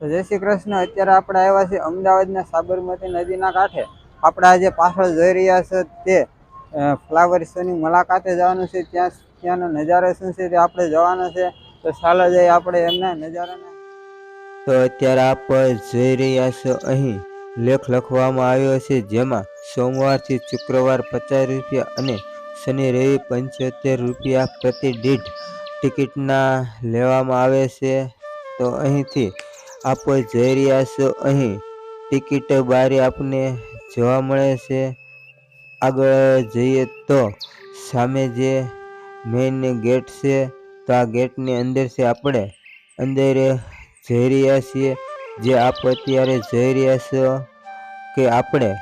તો જય શ્રી કૃષ્ણ. અત્યારે આપણે આવ્યા છીએ અમદાવાદના સાબરમતી નદીના કાંઠે. આપણે આજે પાછળ જોઈ રહ્યા છે તે ફ્લાવર શોની મુલાકાતે જવાનું છે. ત્યાંનો નજારો શું છે તે આપણે જવાનો છે. તો ચાલો જઈએ આપણે એમના નજારાને. તો અત્યારે આપ જોઈ રહ્યા છો અહીં લેખ લખવામાં આવ્યો છે, જેમાં સોમવારથી શુક્રવાર 50 રૂપિયા અને શનિ રવિ 75 રૂપિયા પ્રતિ દીઠ ટિકિટના લેવામાં આવે છે. તો અહીંથી આપ જોઈ રહ્યા છો અહીં ટિકિટ બારી આપને જોવા મળે છે. આગળ જઈએ તો સામે જે મેઇન ગેટ છે, તો આ ગેટની અંદરથી આપણે અંદર જઈ રહ્યા છીએ. જે આપ અત્યારે જોઈ રહ્યા છો કે આપણે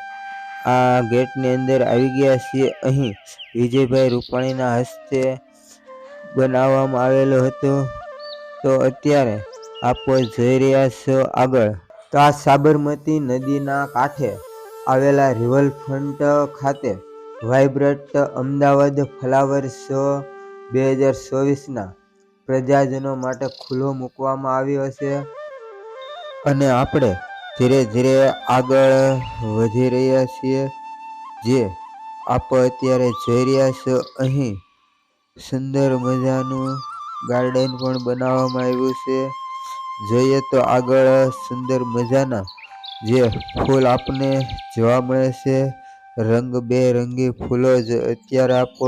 આ ગેટની અંદર આવી ગયા છીએ. અહીં વિજયભાઈ રૂપાણીના હસ્તે બનાવવામાં આવેલો હતો. તો અત્યારે આપ જોઈ રહ્યા છો આગળ તો આ સાબરમતી નદીના કાંઠે આવેલા રિવરફ્રન્ટ ખાતે વાઇબ્રન્ટ અમદાવાદ ફ્લાવર શો 2024ના પ્રજાજનો માટે ખુલ્લો મૂકવામાં આવ્યો છે. અને આપણે ધીરે ધીરે આગળ વધી રહ્યા છીએ. જે આપ અત્યારે જોઈ રહ્યા છો અહીં સુંદર મજાનું ગાર્ડન પણ બનાવવામાં આવ્યું છે. જોઈએ તો આગળ સુંદર મજાના જે ફૂલ આપને જોવા મળે છે. રંગબેરંગી ફૂલો જ અત્યારે આપ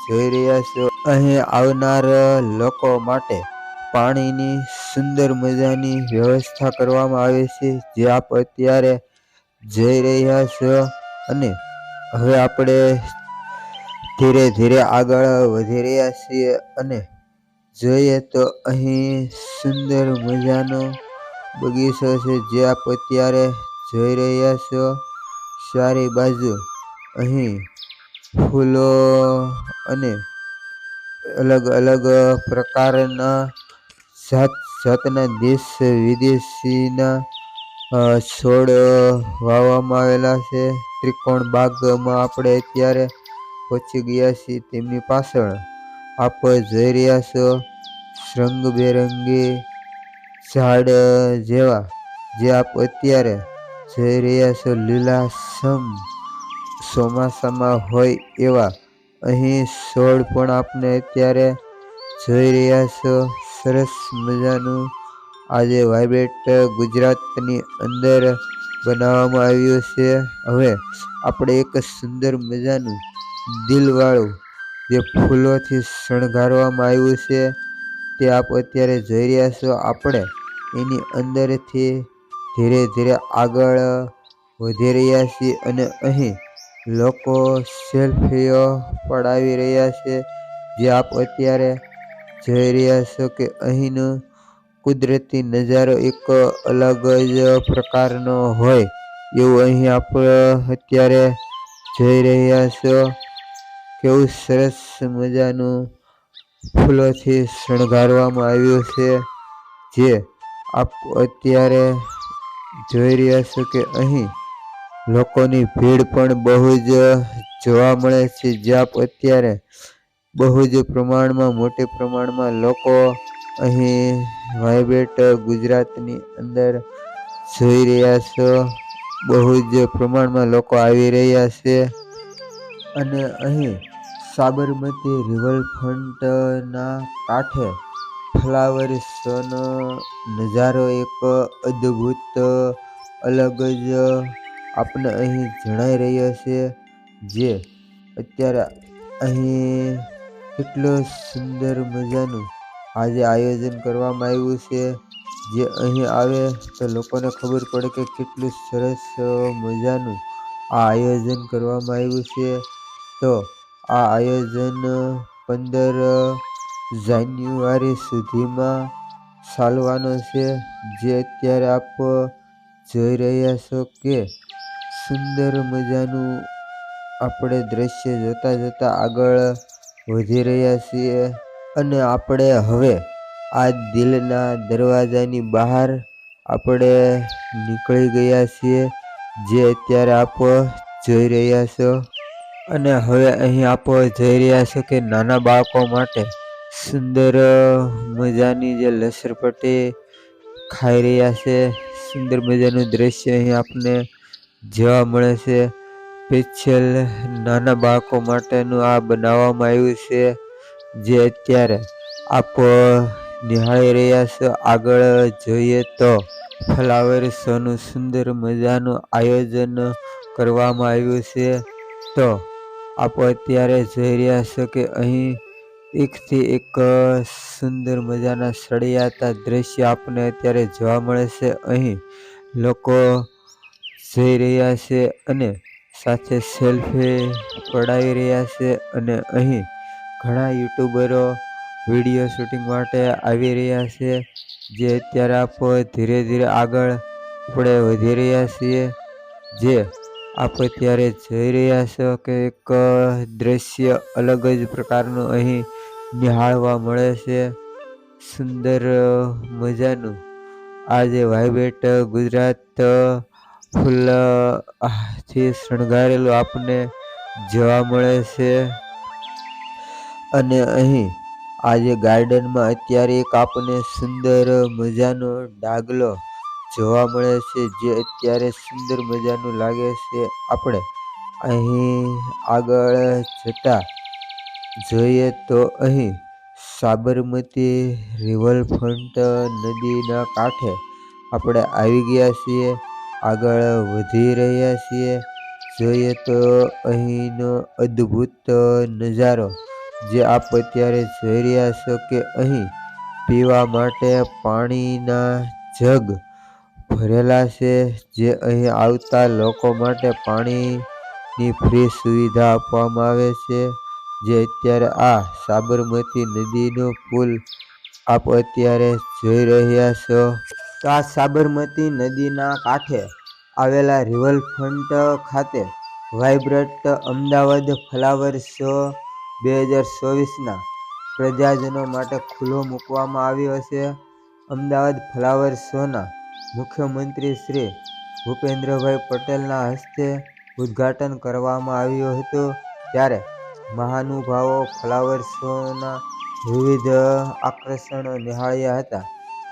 જોઈ રહ્યા છો. અહીં આવનાર લોકો માટે પાણીની સુંદર મજાની વ્યવસ્થા કરવામાં આવી છે, જે આપ અત્યારે જોઈ રહ્યા છો. અને હવે આપણે ધીરે ધીરે આગળ વધી રહ્યા છીએ. અને જોઈએ તો અહીં સુંદર મજાનો બગીચો છે, જે આપ અત્યારે જોઈ રહ્યા છો. ચારે બાજુ અહીં ફૂલો અને અલગ અલગ પ્રકારના જાત જાતના દેશ વિદેશીના છોડ વાવવામાં આવેલા છે. ત્રિકોણ બાગમાં આપણે અત્યારે પહોંચી ગયા છીએ. તેમની પાછળ આપ જોઈ રહ્યા છો રંગબેરંગી ઝાડ જેવા જે આપ અત્યારે જોઈ રહ્યા છો લીલાછમ ચોમાસામાં હોય એવા અહીં છોડ પણ આપને અત્યારે જોઈ રહ્યા છો. સરસ મજાનું આજે વાઇબ્રન્ટ ગુજરાતની અંદર બનાવવામાં આવ્યું છે. હવે આપણે એક સુંદર મજાનું દિલવાળું જે ફૂલોથી શણગારવામાં આવ્યું છે તે આપ અત્યારે જોઈ રહ્યા છો. આપણે એની અંદરથી ધીરે ધીરે આગળ વધી રહ્યા છીએ. અને અહીં લોકો સેલ્ફીઓ પડાવી રહ્યા છે, જે આપ અત્યારે જોઈ રહ્યા છો કે અહીંનો કુદરતી નજારો એક અલગ જ પ્રકારનો હોય એવું અહીં આપ અત્યારે જોઈ રહ્યા છો. કેવું સરસ મજાનું ફૂલોથી શણગારવામાં આવ્યું છે, જે આપ અત્યારે જોઈ રહ્યા છો કે અહીં લોકોની ભીડ પણ બહુ જ જોવા મળે છે. જે આપ અત્યારે બહુ જ પ્રમાણમાં મોટી પ્રમાણમાં લોકો અહીં વાઇબ્રન્ટ ગુજરાતની અંદર જોઈ રહ્યા છો. બહુ જ પ્રમાણમાં લોકો આવી રહ્યા છે. અને અહીં સાબરમતી રિવરફ્રન્ટના કાંઠે ફ્લાવર શોનો નજારો એક અદ્ભુત અલગ જ આપને અહીં જણાઈ રહ્યો છે. જે અત્યારે અહીં કેટલું સુંદર મજાનું આજે આયોજન કરવામાં આવ્યું છે. જે અહીં આવે તો લોકોને ખબર પડે કે કેટલું સરસ મજાનું આ આયોજન કરવામાં આવ્યું છે. તો આ આયોજન 15 જાન્યુઆરી સુધીમાં ચાલવાનો છે. જે અત્યારે આપ જોઈ રહ્યા છો કે સુંદર મજાનું આપણે દ્રશ્ય જોતા જોતા આગળ વધી રહ્યા છીએ. અને આપણે હવે આ દિલના દરવાજાની બહાર આપણે નીકળી ગયા છીએ, જે અત્યારે આપ જોઈ રહ્યા છો. અને હવે અહીં આપ જોઈ રહ્યા છો કે નાના બાળકો માટે સુંદર મજાની જે લસરપટ્ટી ખાઈ રહ્યા છે. સુંદર મજાનું દ્રશ્ય અહીં આપને જોવા મળે છે. સ્પેશિયલ નાના બાળકો માટેનું આ બનાવવામાં આવ્યું છે, જે અત્યારે આપ નિહાળી રહ્યા છો. આગળ જોઈએ તો ફ્લાવર શોનું સુંદર મજાનું આયોજન કરવામાં આવ્યું છે. તો આપ અત્યારે જોઈ રહ્યા છો કે અહીં એકથી એક સુંદર મજાના સળિયાતા દ્રશ્ય આપને અત્યારે જોવા મળે છે. અહીં લોકો જઈ રહ્યા છે અને સાથે સેલ્ફી પડાવી રહ્યા છે, અને અહીં ઘણા યુટ્યુબરો વિડીયો શૂટિંગ માટે આવી રહ્યા છે, જે અત્યારે આપ ધીરે ધીરે આગળ આપણે વધી રહ્યા છીએ. જે આપ અત્યારે જોઈ રહ્યા છો કે એક દ્રશ્ય અલગ જ પ્રકારનું અહીં નિહાળવા મળે છે. સુંદર મજાનું આ જે વાઇબ્રેટ ગુજરાત ફૂલ થી શણગારેલું આપણને જોવા મળે છે. અને અહીં આજે ગાર્ડનમાં અત્યારે એક આપણને સુંદર મજાનો ડાગલો જોવા મળે છે, જે અત્યારે સુંદર મજાનું લાગે છે. આપણે અહીં આગળ જતા જોઈએ તો અહીં સાબરમતી રિવરફ્રન્ટ નદીના કાંઠે આપણે આવી ગયા છીએ. આગળ વધી રહ્યા છીએ. જોઈએ તો અહીંનો અદ્ભુત નજારો જે આપ અત્યારે જોઈ રહ્યા છો કે અહીં પીવા માટે પાણીના જગ ભરેલા છે, જે અહીં આવતા લોકો માટે પાણીની ફ્રી સુવિધા આપવામાં આવે છે. જે અત્યારે આ સાબરમતી નદીનો પુલ આપ અત્યારે જોઈ રહ્યા છો. તો આ સાબરમતી નદીના કાંઠે આવેલા રિવરફ્રન્ટ ખાતે વાઇબ્રન્ટ અમદાવાદ ફ્લાવર શો 2024ના પ્રજાજનો માટે ખુલ્લો મૂકવામાં આવ્યો છે. અમદાવાદ ફ્લાવર શોના મુખ્યમંત્રી શ્રી ભૂપેન્દ્રભાઈ પટેલના હસ્તે ઉદ્ઘાટન કરવામાં આવ્યું હતું. ત્યારે મહાનુભાવો ફ્લાવર શોના વિવિધ આકર્ષણો નિહાળ્યા હતા.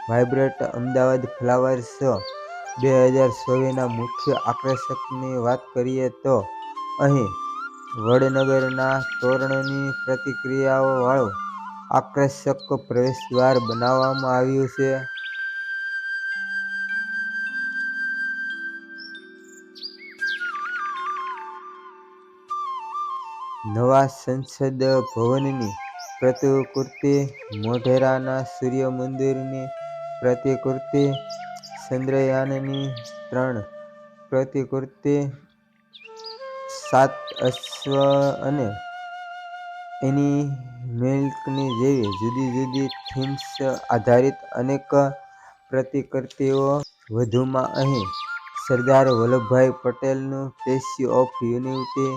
વાઇબ્રન્ટ અમદાવાદ ફ્લાવર શો 2024ના મુખ્ય આકર્ષકની વાત કરીએ તો અહીં વડનગરના તોરણની પ્રતિક્રિયાઓ વાળું આકર્ષક પ્રવેશદ્વાર બનાવવામાં આવ્યું છે. નવા સંસદ ભવનની પ્રતિકૃતિ, મોઢેરાના સૂર્ય મંદિરની પ્રતિકૃતિ, ચંદ્રયાનની 3 પ્રતિકૃતિ, 7 અશ્વ અને એનિમલ્સની જેવી જુદી જુદી થીમ્સ આધારિત અનેક પ્રતિકૃતિઓ. વધુમાં અહીં સરદાર વલ્લભભાઈ પટેલનું સ્ટેચ્યુ ઓફ યુનિટી,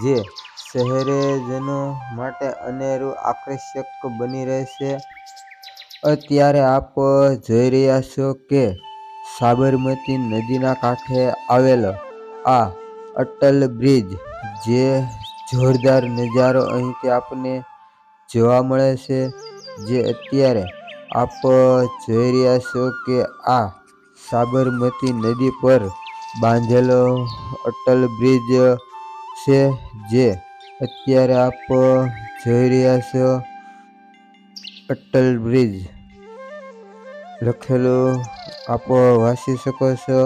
જે શહેરીજનો માટે અનેરું આકર્ષક બની રહેશે. અત્યારે આપ જોઈ રહ્યા છો કે સાબરમતી નદીના કાંઠે આવેલો આ અટલ બ્રિજ, જે જોરદાર નજારો અહીંથી આપને જોવા મળે છે. જે અત્યારે આપ જોઈ રહ્યા છો કે આ સાબરમતી નદી પર બાંધેલો અટલ બ્રિજ છે, જે અત્યારે આપ જોઈ રહ્યા છો. અટલ બ્રિજ લખેલું આપ વાંચી શકો છો.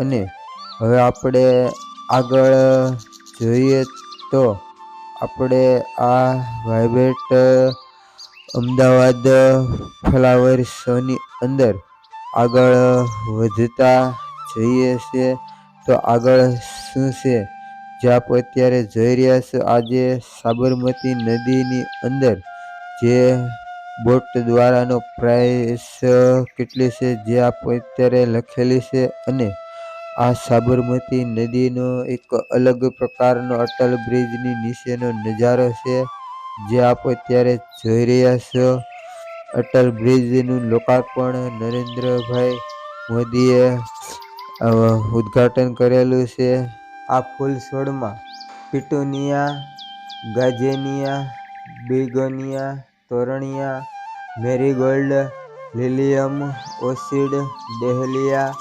અને હવે આપણે આગળ જોઈએ તો આપણે આ વાઇબ્રન્ટ અમદાવાદ ફ્લાવર શોની અંદર આગળ વધતા જઈએ છીએ. તો આગળ શું છે જે આપ અત્યારે જોઈ રહ્યા છો, આજે સાબરમતી નદીની અંદર જે બોટ દ્વારાનો પ્રાઇસ કેટલી છે જે આપ અત્યારે લખેલી છે. અને આ સાબરમતી નદીનો એક અલગ પ્રકારનો અટલ બ્રિજની નીચેનો નજારો છે, જે આપ અત્યારે જોઈ રહ્યા છો. અટલ બ્રિજનું લોકાર્પણ નરેન્દ્રભાઈ મોદીએ ઉદ્ઘાટન કરેલું છે. આ ફૂલ છોડમાં petunia, gazania, begonia, torenia, marigold, lilium orchid, dahlia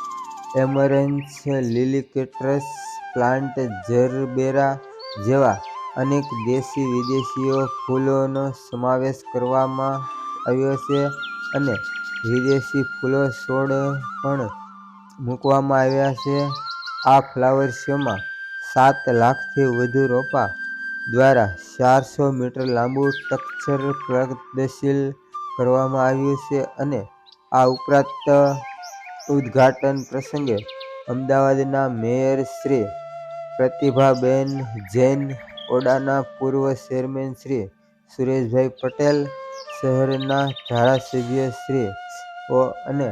amaranths, લિલિકેટ્રસ પ્લાન્ટ, જરબેરા જેવા અનેક દેશી વિદેશીઓ ફૂલોનો સમાવેશ કરવામાં આવ્યો છે અને વિદેશી ફૂલો છોડ પણ મૂકવામાં આવ્યા છે. આ ફ્લાવર શોમાં 7 લાખથી વધુ રોપા દ્વારા 400 મીટર લાંબુ સ્ટ્રક્ચર પ્રદર્શિત કરવામાં આવ્યું છે અને આ ઉપરાંત ઉદ્ઘાટન પ્રસંગે અમદાવાદના મેયર શ્રી પ્રતિભાબેન જૈન, ઓડાના પૂર્વ ચેરમેન શ્રી સુરેશભાઈ પટેલ, શહેરના ધારાસભ્ય શ્રી ઓ અને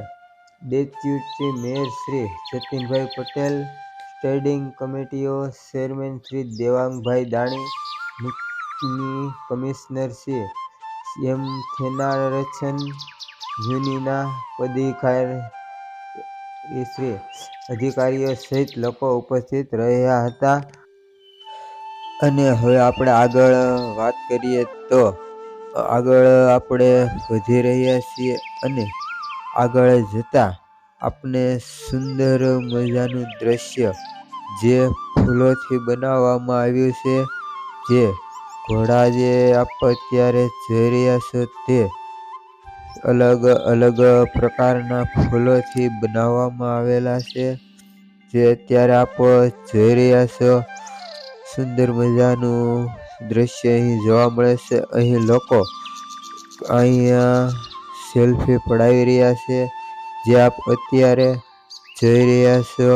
ડેપ્યુટી મેયર શ્રી જતીનભાઈ પટેલ, સ્ટેન્ડિંગ કમિટીઓ ચેરમેન શ્રી દેવાંગભાઈ દાણી, મુખ્ય કમિશનર શ્રી એમ થેનારચન, યુનિના અધિકારીઓ સહિત લોકો ઉપસ્થિત રહ્યા હતા. અને હવે આપણે આગળ વાત કરીએ તો આગળ આપણે વધી રહ્યા છીએ અને આગળ જતા આપણે સુંદર મજાનું દ્રશ્ય જે ફૂલોથી બનાવવામાં આવ્યું છે, જે ઘોડા જે આપ અત્યારે જોઈ રહ્યા છો તે અલગ અલગ પ્રકારના ફૂલોથી બનાવવામાં આવેલા છે, જે અત્યારે આપ જોઈ રહ્યા છો. સુંદર મજાનું દ્રશ્ય અહીં જોવા મળે છે. અહીં લોકો અહીંયા સેલ્ફી પડાવી રહ્યા છે, જે આપ અત્યારે જોઈ રહ્યા છો.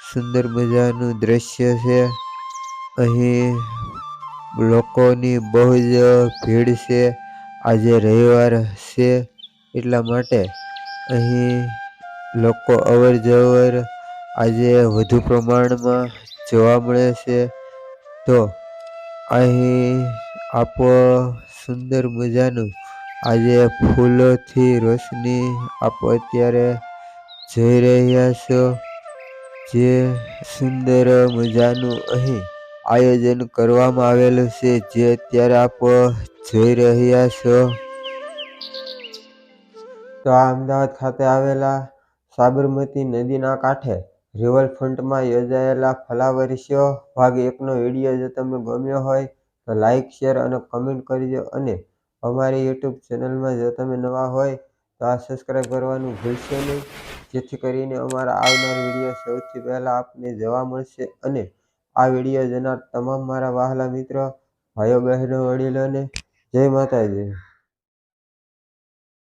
સુંદર મજાનું દ્રશ્ય છે. અહીં લોકોની બહુ જ ભીડ છે. આજે રવિવાર છે એટલા માટે અહીં લોકો અવર જવર આજે વધુ પ્રમાણમાં જોવા મળે છે. તો અહીં આપ સુંદર મજાનું આજે ફૂલોથી રોશની આપ અત્યારે જોઈ રહ્યા છો, જે સુંદર મજાનું અહીં આયોજન કરવામાં આવેલું છે, જે અત્યારે આપ જોઈ રહ્યા છો. તો આ અમદાવાદ ખાતે આવેલા સાબરમતી નદીના કાંઠે રિવરફ્રન્ટમાં યોજાયેલા ફ્લાવર શો ભાગ 1નો વિડીયો જો તમને ગમ્યો હોય તો લાઇક, શેર અને કમેન્ટ કરજો અને અમારી યુટ્યુબ ચેનલમાં જો તમે નવા હોય તો આ સબસ્ક્રાઈબ કરવાનું ભૂલશો નહીં, જેથી કરીને અમારા આવનાર વિડીયો સૌથી પહેલાં આપને જોવા મળશે. અને આ વિડીયો જોનાર તમામ મારા વહાલા મિત્રો, ભાઈઓ, બહેનો, વડીલોને જય માતાજી.